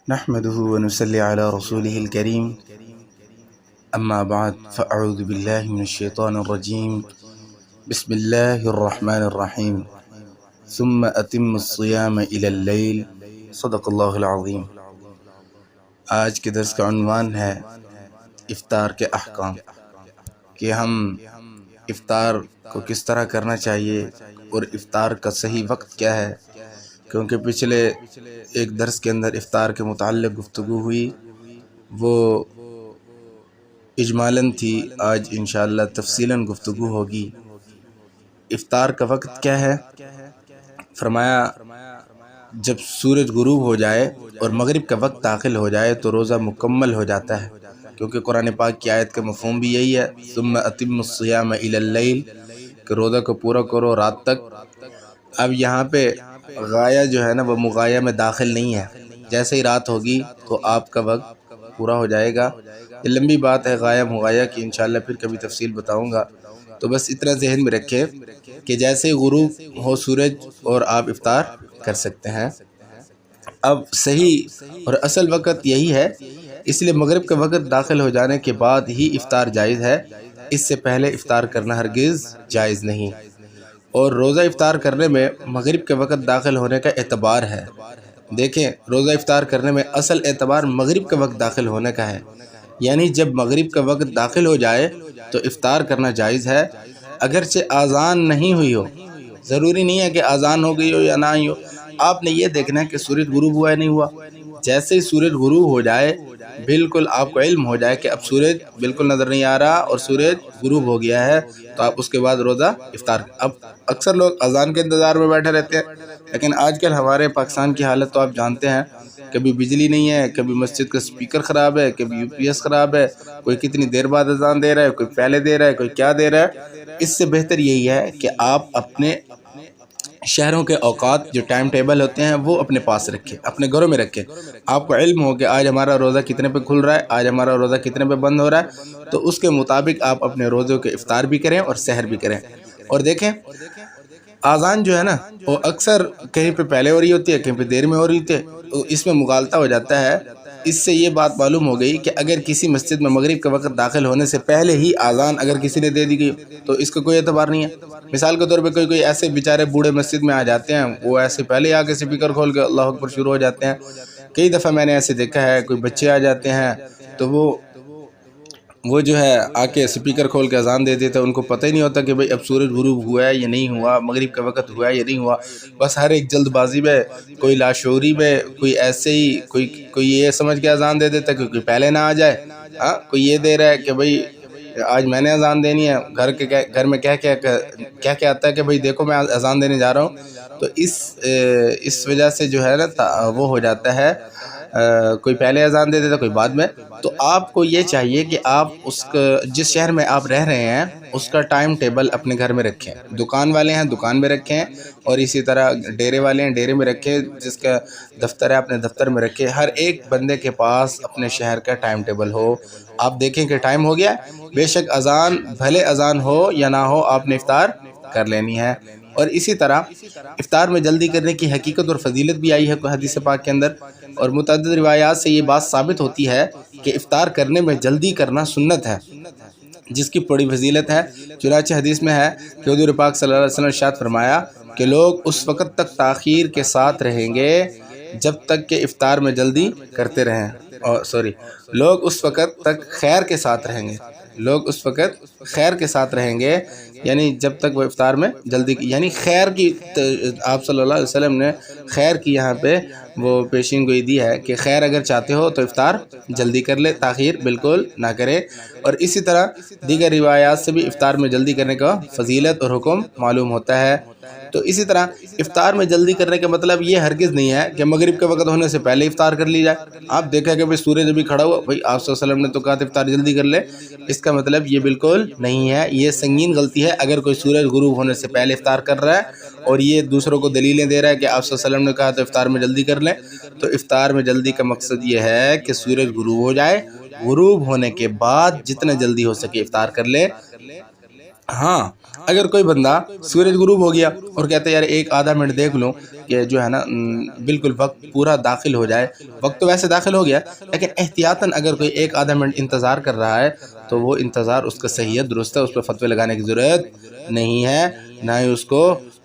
نحمده ونصلي على رسوله الكريم أما بعد فأعوذ بالله من الشيطان الرجيم بسم الله الرحمن الرحيم ثم أتم الصيام إلى الليل صدق الله العظيم۔ آج کے درس کا عنوان ہے افطار کے احکام، کہ ہم افطار کو کس طرح کرنا چاہیے اور افطار کا صحیح وقت کیا ہے، کیونکہ پچھلے ایک درس کے اندر افطار کے متعلق گفتگو ہوئی، وہ اجمالاً تھی۔ آج انشاءاللہ تفصیلاً گفتگو ہوگی۔ افطار کا وقت کیا ہے؟ فرمایا جب سورج غروب ہو جائے اور مغرب کا وقت داخل ہو جائے تو روزہ مکمل ہو جاتا ہے، کیونکہ قرآن پاک کی آیت کا مفہوم بھی یہی ہے، ثم اتم الصیام الی اللیل، کہ روزہ کو پورا کرو رات تک۔ اب یہاں پہ غایہ جو ہے نا وہ مغایہ میں داخل نہیں ہے، جیسے ہی رات ہوگی تو آپ کا وقت پورا ہو جائے گا۔ یہ لمبی بات ہے غایہ مغایہ کی، انشاءاللہ پھر کبھی تفصیل بتاؤں گا، تو بس اتنا ذہن میں رکھیں کہ جیسے ہی غروب ہو سورج اور آپ افطار کر سکتے ہیں۔ اب صحیح اور اصل وقت یہی ہے، اس لیے مغرب کا وقت داخل ہو جانے کے بعد ہی افطار جائز ہے، اس سے پہلے افطار کرنا ہرگز جائز نہیں۔ اور روزہ افطار کرنے میں مغرب کے وقت داخل ہونے کا اعتبار ہے۔ دیکھیں، روزہ افطار کرنے میں اصل اعتبار مغرب کا وقت داخل ہونے کا ہے، یعنی جب مغرب کا وقت داخل ہو جائے تو افطار کرنا جائز ہے، اگرچہ اذان نہیں ہوئی ہو۔ ضروری نہیں ہے کہ اذان ہو گئی ہو یا نہ ہوئی ہو، آپ نے یہ دیکھنا ہے کہ سورج غروب ہوا ہے نہیں ہوا۔ جیسے ہی سورج غروب ہو جائے، بالکل آپ کو علم ہو جائے کہ اب سورج بالکل نظر نہیں آ رہا اور سورج غروب ہو گیا ہے، تو آپ اس کے بعد روزہ افطار۔ اب اکثر لوگ اذان کے انتظار میں بیٹھے رہتے ہیں، لیکن آج کل ہمارے پاکستان کی حالت تو آپ جانتے ہیں، کبھی بجلی نہیں ہے، کبھی مسجد کا سپیکر خراب ہے، کبھی یو پی ایس خراب ہے، کوئی کتنی دیر بعد اذان دے رہا ہے، کوئی پہلے دے رہا ہے، کوئی کیا دے رہا ہے۔ اس سے بہتر یہی ہے کہ آپ اپنے شہروں کے اوقات جو ٹائم ٹیبل ہوتے ہیں وہ اپنے پاس رکھیں، اپنے گھروں میں رکھیں۔ آپ کو علم ہو کہ آج ہمارا روزہ کتنے پہ کھل رہا ہے، آج ہمارا روزہ کتنے پہ بند ہو رہا ہے، تو اس کے مطابق آپ اپنے روزوں کے افطار بھی کریں اور سحر بھی کریں۔ اور دیکھیں، اذان جو ہے نا وہ اکثر کہیں پہ پہلے ہو رہی ہوتی ہے، کہیں پہ دیر میں ہو رہی ہوتی ہے، تو اس میں مغالطہ ہو جاتا ہے۔ اس سے یہ بات معلوم ہو گئی کہ اگر کسی مسجد میں مغرب کا وقت داخل ہونے سے پہلے ہی اذان اگر کسی نے دے دی گئی تو اس کا کوئی اعتبار نہیں ہے۔ مثال کے طور پہ کوئی ایسے بیچارے بوڑھے مسجد میں آ جاتے ہیں، وہ ایسے پہلے ہی آ کے سپیکر کھول کے اللہ اکبر شروع ہو جاتے ہیں۔ کئی دفعہ میں نے ایسے دیکھا ہے، کوئی بچے آ جاتے ہیں تو وہ جو ہے آ کے سپیکر کھول کے اذان دے دیتے ہیں، ان کو پتہ ہی نہیں ہوتا کہ بھئی اب سورج غروب ہوا ہے یا نہیں ہوا، مغرب کا وقت ہوا ہے یا نہیں ہوا۔ بس ہر ایک جلد بازی میں، کوئی لاشعوری میں، کوئی ایسے ہی کوئی یہ سمجھ کے اذان دے دیتا ہے کہ کوئی پہلے نہ آ جائے۔ کوئی یہ دے رہا ہے کہ بھئی آج میں نے اذان دینی ہے، گھر میں کیا آتا ہے کہ بھئی دیکھو میں اذان دینے جا رہا ہوں، تو اس وجہ سے جو ہے نا وہ ہو جاتا ہے، کوئی پہلے اذان دے دیتا کوئی بعد میں۔ تو آپ کو یہ چاہیے کہ آپ جس شہر میں آپ رہ رہے ہیں اس کا ٹائم ٹیبل اپنے گھر میں رکھیں، دکان والے ہیں دکان میں رکھیں، اور اسی طرح ڈیرے والے ہیں ڈیرے میں رکھیں، جس کا دفتر ہے اپنے دفتر میں رکھیں۔ ہر ایک بندے کے پاس اپنے شہر کا ٹائم ٹیبل ہو، آپ دیکھیں کہ ٹائم ہو گیا، بے شک اذان بھلے اذان ہو یا نہ ہو آپ نے افطار کر لینی ہے۔ اور اسی طرح افطار میں جلدی کرنے کی حقیقت اور فضیلت بھی آئی ہے حدیث پاک کے اندر، اور متعدد روایات سے یہ بات ثابت ہوتی ہے کہ افطار کرنے میں جلدی کرنا سنت ہے، جس کی بڑی فضیلت ہے۔ چنانچہ حدیث میں ہے کہ حضور پاک صلی اللہ علیہ وسلم نے ارشاد فرمایا کہ لوگ اس وقت تک تاخیر کے ساتھ رہیں گے جب تک کہ افطار میں جلدی کرتے رہیں، لوگ اس وقت تک خیر کے ساتھ رہیں گے، لوگ اس وقت خیر کے ساتھ رہیں گے، یعنی جب تک وہ افطار میں جلدی یعنی خیر کی، آپ صلی اللہ علیہ وسلم نے خیر کی یہاں پہ وہ پیشین گوئی دی ہے کہ خیر اگر چاہتے ہو تو افطار جلدی کر لے، تاخیر بالکل نہ کرے۔ اور اسی طرح دیگر روایات سے بھی افطار میں جلدی کرنے کا فضیلت اور حکم معلوم ہوتا ہے۔ تو اسی طرح افطار میں جلدی کرنے کا مطلب یہ ہرگز نہیں ہے کہ مغرب کا وقت ہونے سے پہلے افطار کر لی جائے۔ آپ دیکھا کہ سورج ابھی کھڑا ہوا، بھائی آپ صلی اللہ علیہ وسلم نے تو کہا تھا افطار جلدی کر لے، اس کا مطلب یہ بالکل نہیں ہے، یہ سنگین غلطی ہے۔ اگر کوئی سورج غروب ہونے سے پہلے افطار کر رہا ہے اور یہ دوسروں کو دلیلیں دے رہا ہے کہ آپ صلی اللہ علیہ وسلم نے کہا تو افطار میں جلدی کر لیں، تو افطار میں جلدی کا مقصد یہ ہے کہ سورج غروب ہو جائے، غروب ہونے کے بعد جتنا جلدی ہو سکے افطار کر لے۔ ہاں اگر کوئی بندہ سورج غروب ہو گیا اور کہتا ہے یار ایک آدھا منٹ دیکھ لوں کہ جو ہے نا بالکل وقت پورا داخل ہو جائے، وقت تو ویسے داخل ہو گیا لیکن احتیاطاً اگر کوئی ایک آدھا منٹ انتظار کر رہا ہے تو وہ انتظار اس کا صحیح ہے، درست ہے، اس پہ فتوے لگانے کی ضرورت نہیں ہے، نہ ہی اس کو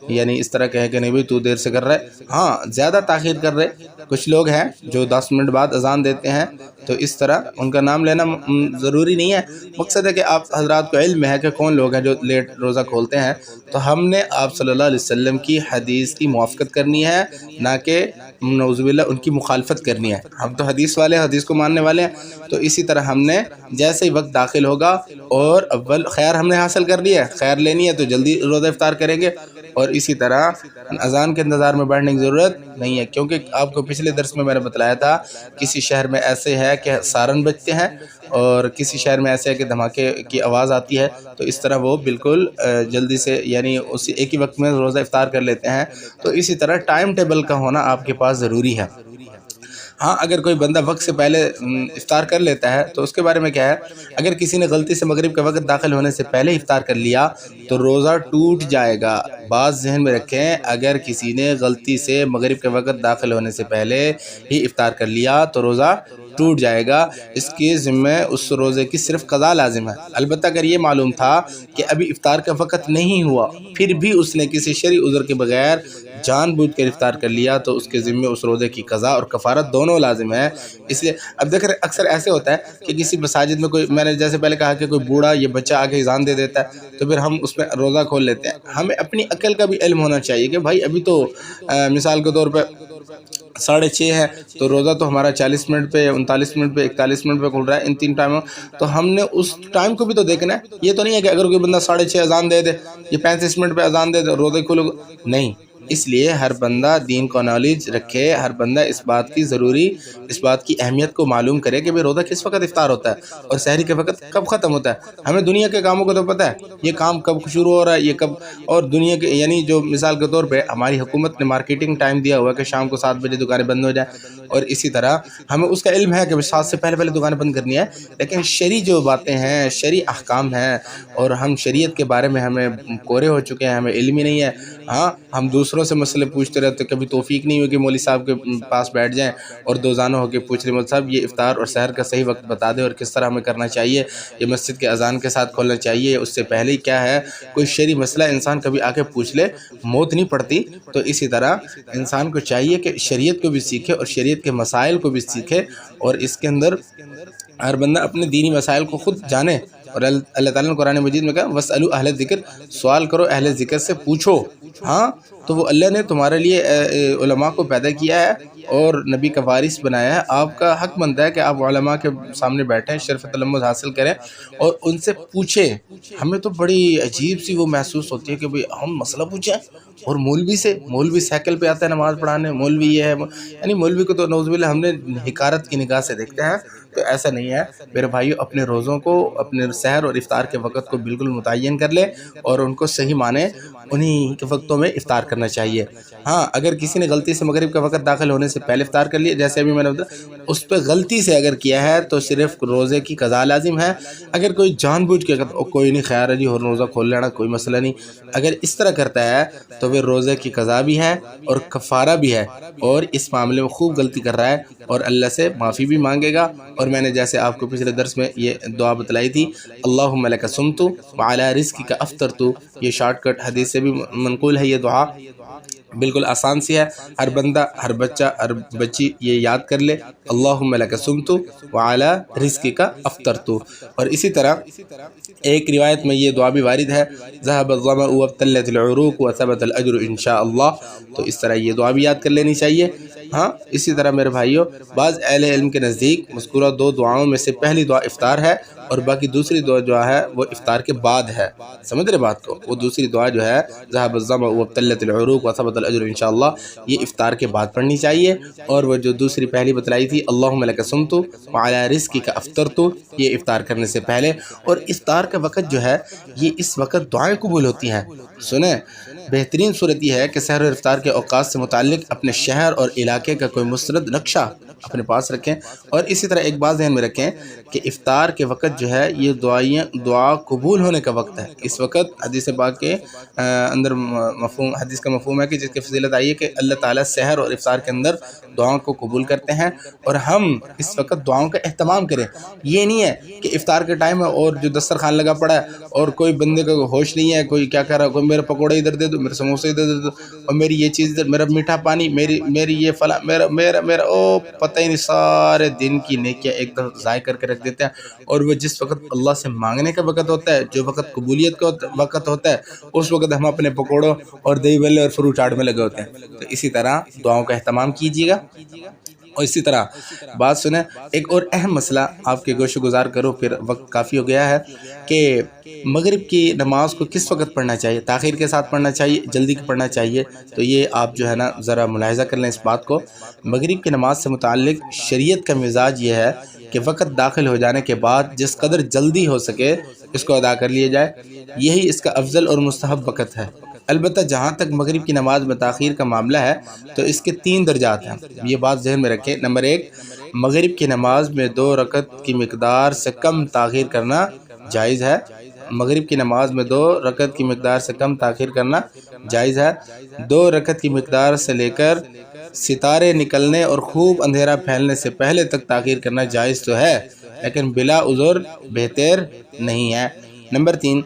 یعنی اس طرح کہے کہ نہیں بھائی تو دیر سے کر رہا ہے۔ ہاں زیادہ تاخیر کر رہے کچھ لوگ ہیں جو 10 منٹ بعد اذان دیتے ہیں، تو اس طرح ان کا نام لینا ضروری نہیں ہے، مقصد ہے کہ آپ حضرات کو علم ہے کہ کون لوگ ہیں جو لیٹ روزہ کھولتے ہیں، تو ہم نے آپ صلی اللہ علیہ وسلم کی حدیث کی موافقت کرنی ہے، نہ کہ نعوذ باللہ ان کی مخالفت کرنی ہے۔ ہم تو حدیث والے، حدیث کو ماننے والے ہیں، تو اسی طرح ہم نے جیسے ہی وقت داخل ہوگا اور اول خیر ہم نے حاصل کر لی ہے، خیر لینی ہے تو جلدی روزہ افطار کریں گے، اور اسی طرح اذان کے انتظار میں بیٹھنے کی ضرورت نہیں ہے، کیونکہ آپ کو پچھلے درس میں نے بتلایا تھا کسی شہر میں ایسے ہے کہ سارن بجتے ہیں اور کسی شہر میں ایسے ہے کہ دھماکے کی آواز آتی ہے، تو اس طرح وہ بالکل جلدی سے یعنی اسی ایک ہی وقت میں روزہ افطار کر لیتے ہیں، تو اسی طرح ٹائم ٹیبل کا ہونا آپ کے پاس ضروری ہے۔ ہاں اگر کوئی بندہ وقت سے پہلے افطار کر لیتا ہے تو اس کے بارے میں کیا ہے، اگر کسی نے غلطی سے مغرب کا وقت داخل ہونے سے پہلے افطار کر لیا تو روزہ ٹوٹ جائے گا۔ بات ذہن میں رکھیں، اگر کسی نے غلطی سے مغرب کا وقت داخل ہونے سے پہلے ہی افطار کر لیا تو روزہ ٹوٹ جائے گا، اس کے ذمہ اس روزے کی صرف قضا لازم ہے۔ البتہ اگر یہ معلوم تھا کہ ابھی افطار کا وقت نہیں ہوا پھر بھی اس نے کسی شرعی عذر کے بغیر جان بوجھ کر افطار کر لیا تو اس کے ذمہ اس روزے کی قضا اور کفارت دونوں لازم ہے۔ اس لیے اب دیکھ رہے اکثر ایسے ہوتا ہے کہ کسی مساجد میں کوئی، میں نے جیسے پہلے کہا کہ کوئی بوڑھا یا بچہ آگے اذان دے دیتا ہے تو پھر ہم اس میں روزہ کھول لیتے ہیں۔ ہمیں اپنی عقل کا بھی علم ہونا چاہیے کہ بھائی ابھی تو مثال کے طور پہ 6:30 ہے تو روزہ تو ہمارا 40 منٹ پہ، 39 منٹ پہ، 41 منٹ پہ کھل رہا ہے، ان 3 ٹائموں، تو ہم نے اس ٹائم کو بھی تو دیکھنا ہے۔ یہ تو نہیں ہے کہ اگر کوئی بندہ 6:30 اذان دے دے، یہ 35 منٹ پہ اذان دے دے روزے کھولو، نہیں۔ اس لیے ہر بندہ دین کو نالج رکھے، ہر بندہ اس بات کی اہمیت کو معلوم کرے کہ روزہ کس وقت افطار ہوتا ہے اور سحری کے وقت کب ختم ہوتا ہے۔ ہمیں دنیا کے کاموں کو تو پتہ ہے یہ کام کب شروع ہو رہا ہے، یہ کب، اور دنیا کے یعنی جو مثال کے طور پہ ہماری حکومت نے مارکیٹنگ ٹائم دیا ہوا ہے کہ شام کو 7 بجے دکانیں بند ہو جائیں، اور اسی طرح ہمیں اس کا علم ہے کہ 7 سے پہلے دکانیں بند کرنی ہے، لیکن شرعی جو باتیں ہیں، شرعی احکام ہیں، اور ہم شریعت کے بارے میں ہمیں کورے ہو چکے ہیں، ہمیں علم ہی نہیں ہے۔ ہاں ہم دوسروں سے مسئلے پوچھتے رہتے، کبھی توفیق نہیں ہوئی کہ مولوی صاحب کے پاس بیٹھ جائیں اور دوزانوں ہو کے پوچھ رہے مولوی صاحب یہ افطار اور سحر کا صحیح وقت بتا دیں اور کس طرح ہمیں کرنا چاہیے، یہ مسجد کے اذان کے ساتھ کھولنا چاہیے اس سے پہلے ہی کیا ہے، کوئی شرعی مسئلہ انسان کبھی آ کے پوچھ لے، موت نہیں پڑتی۔ تو اسی طرح انسان کو چاہیے کہ شریعت کو بھی سیکھے اور شریعت کے مسائل کو بھی سیکھے، اور اس کے اندر ہر بندہ اپنے دینی مسائل کو خود جانے، اور اللہ تعالیٰ نے قرآن مجید میں کہا وَاسْأَلُوا اہل ذکر، سوال کرو اہل ذکر سے، پوچھو۔ ہاں تو وہ اللہ نے تمہارے لیے علماء کو پیدا کیا ہے اور نبی کا وارث بنایا ہے، آپ کا حق بنتا ہے کہ آپ علماء کے سامنے بیٹھیں، شرف تلمذ حاصل کریں اور ان سے پوچھیں۔ ہمیں تو بڑی عجیب سی وہ محسوس ہوتی ہے کہ بھئی ہم مسئلہ پوچھیں اور مولوی سے، مولوی سائیکل پہ آتا ہے نماز پڑھانے، مولوی یہ ہے، یعنی مولوی کو تو نعوذ باللہ ہم نے حقارت کی نگاہ سے دیکھتے ہیں، تو ایسا نہیں ہے میرے بھائیو۔ اپنے روزوں کو، اپنے سحر اور افطار کے وقت کو بالکل متعین کر لے اور ان کو صحیح مانے، انہی کے وقتوں میں افطار کرنا چاہیے۔ ہاں اگر کسی نے غلطی سے مغرب کا وقت داخل ہونے سے پہلے افطار کر لیا، جیسے ابھی میں نے بتایا، اس پہ غلطی سے اگر کیا ہے تو صرف روزے کی قضا لازم ہے۔ اگر کوئی جان بوجھ کے کوئی نہیں، خیر ہے جی اور روزہ کھول لینا کوئی مسئلہ نہیں، اگر اس طرح کرتا ہے تو پھر روزے کی قضا بھی ہے اور کفارہ بھی ہے، اور اس معاملے میں خوب غلطی کر رہا ہے اور اللہ سے معافی بھی مانگے گا۔ اور میں نے جیسے آپ کو پچھلے درس میں یہ دعا بتلائی تھی، اللہم لک صمت وعلی رزقک افطرت، یہ شارٹ کٹ حدیث سے بھی منقول ہے یہ دعا، بالکل آسان سی ہے، ہر بندہ، ہر بچہ، ہر بچی یہ یاد کر لے، اللہم لک صمت وعلی رزقک افطرت۔ اور اسی طرح ایک روایت میں یہ دعا بھی وارد ہے، ذهب الظمأ وابتلت العروق وثبت الاجر انشاء اللہ، تو اس طرح یہ دعا بھی یاد کر لینی چاہیے۔ ہاں اسی طرح میرے بھائیوں، بعض اہل علم کے نزدیک مذکورہ 2 دعاؤں میں سے پہلی دعا افطار ہے اور باقی دوسری دعا جو ہے وہ افطار کے بعد ہے، سمجھ رہے بات کو؟ وہ دوسری دعا جو ہے ذهب الظمأ وابتلت العروق وثبت الاجر انشاءاللہ، یہ افطار کے بعد پڑھنی چاہیے، اور وہ جو دوسری پہلی بتلائی تھی اللہم لک صمت وعلی رزقک افطرت، یہ افطار کرنے سے پہلے۔ اور افطار کا وقت جو ہے یہ اس وقت دعائیں قبول ہوتی ہیں۔ سنیں، بہترین صورت یہ ہے کہ سحر اور افطار کے اوقات سے متعلق اپنے شہر اور علاقے کا کوئی مستند نقشہ اپنے پاس رکھیں۔ اور اسی طرح ایک بات ذہن میں رکھیں کہ افطار کے وقت جو ہے یہ دعا قبول ہونے کا وقت ہے۔ اس وقت حدیث پاک کے اندر مفہوم، حدیث کا مفہوم ہے کہ جس کی فضیلت آئی ہے کہ اللہ تعالیٰ سحر اور افطار کے اندر دعاؤں کو قبول کرتے ہیں، اور ہم اس وقت دعاؤں کا اہتمام کریں۔ یہ نہیں ہے کہ افطار کے ٹائم ہے اور جو دسترخوان لگا پڑا ہے اور کوئی بندے کا ہوش نہیں ہے، کوئی کیا کہہ رہا ہے، کوئی میرے پکوڑے ادھر دے دو، میرے سموسے ادھر دے دو، اور میری یہ چیز ادھر، میرا میٹھا پانی، میری یہ فلاں، میرا او پتہ ہی نہیں، سارے دن کی نیکیاں ایک دفعہ ضائع کر کے رکھ دیتے ہیں۔ اور وہ جس وقت اللہ سے مانگنے کا وقت ہوتا ہے، جو وقت قبولیت کا وقت ہوتا ہے، اس وقت ہم اپنے پکوڑوں اور دہی بھلے اور فروٹ چاٹ میں لگے ہوتے ہیں۔ تو اسی طرح دعاؤں کا اہتمام کیجیے گا۔ اور اسی طرح بات سنیں، ایک اور اہم مسئلہ آپ کے گوش گزار کرو، پھر وقت کافی ہو گیا ہے، کہ مغرب کی نماز کو کس وقت پڑھنا چاہیے، تاخیر کے ساتھ پڑھنا چاہیے، جلدی پڑھنا چاہیے۔ تو یہ آپ جو ہے نا ذرا ملاحظہ کر لیں اس بات کو۔ مغرب کی نماز سے متعلق شریعت کا مزاج یہ ہے کہ وقت داخل ہو جانے کے بعد جس قدر جلدی ہو سکے اس کو ادا کر لیا جائے، یہی اس کا افضل اور مستحب وقت ہے۔ البتہ جہاں تک مغرب کی نماز میں تاخیر کا معاملہ ہے تو اس کے 3 درجات ہیں، یہ بات ذہن میں رکھیں۔ نمبر 1، مغرب کی نماز میں 2 رکعت کی مقدار سے کم تاخیر کرنا جائز ہے۔ مغرب کی نماز میں 2 رکعت کی مقدار سے کم تاخیر کرنا جائز ہے۔ 2 رکعت کی مقدار سے لے کر ستارے نکلنے اور خوب اندھیرا پھیلنے سے پہلے تک تاخیر کرنا جائز تو ہے، لیکن بلا عذر بہتر نہیں ہے۔ نمبر 3،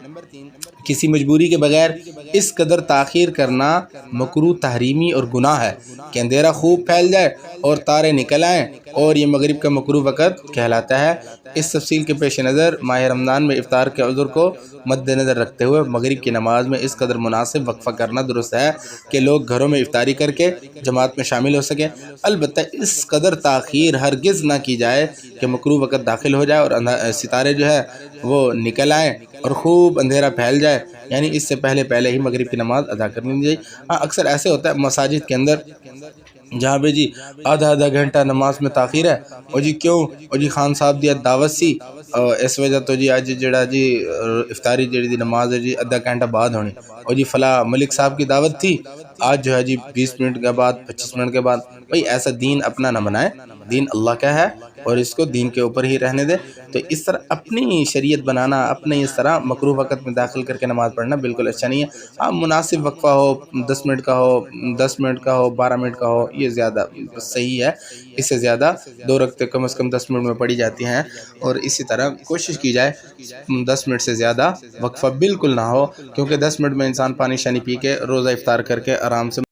کسی مجبوری کے بغیر اس قدر تاخیر کرنا مکروہ تحریمی اور گناہ ہے کہ اندھیرا خوب پھیل جائے اور تارے نکل آئیں، اور یہ مغرب کا مکروہ وقت کہلاتا ہے۔ اس تفصیل کے پیش نظر ماہ رمضان میں افطار کے عذر کو مد نظر رکھتے ہوئے مغرب کی نماز میں اس قدر مناسب وقفہ کرنا درست ہے کہ لوگ گھروں میں افطاری کر کے جماعت میں شامل ہو سکیں۔ البتہ اس قدر تاخیر ہرگز نہ کی جائے کہ مکروہ وقت داخل ہو جائے اور ستارے جو ہے وہ نکل آئیں اور خوب اندھیرا پھیل جائے، یعنی اس سے پہلے ہی مغرب کی نماز ادا کرنی چاہیے۔ ہاں، اکثر ایسے ہوتا ہے مساجد کے اندر جہاں پہ جی آدھا گھنٹہ نماز میں تاخیر ہے، اور جی کیوں، اور جی خان صاحب دی دعوت سی، اس وجہ تو جی آج جڑا جی افطاری جڑی دی نماز ہے جی آدھا گھنٹہ بعد ہونی، اور جی فلاں ملک صاحب کی دعوت تھی آج جو ہے جی 20 منٹ کے بعد، 25 منٹ کے بعد۔ بھئی ایسا دین اپنا نہ بنائے، دین اللہ کا ہے اور اس کو دین کے اوپر ہی رہنے دے۔ تو اس طرح اپنی شریعت بنانا، اپنے اس طرح مکروہ وقت میں داخل کر کے نماز پڑھنا بالکل اچھا نہیں ہے۔ ہاں، مناسب وقفہ ہو، 10 منٹ کا ہو، 10 منٹ کا ہو، 12 منٹ کا ہو، یہ زیادہ صحیح ہے۔ اس سے زیادہ 2 رکعتیں کم از کم 10 منٹ میں پڑھی جاتی ہیں، اور اسی طرح کوشش کی جائے 10 منٹ سے زیادہ وقفہ بالکل نہ ہو، کیونکہ 10 منٹ میں انسان پانی شانی پی کے روزہ افطار کر کے آرام سے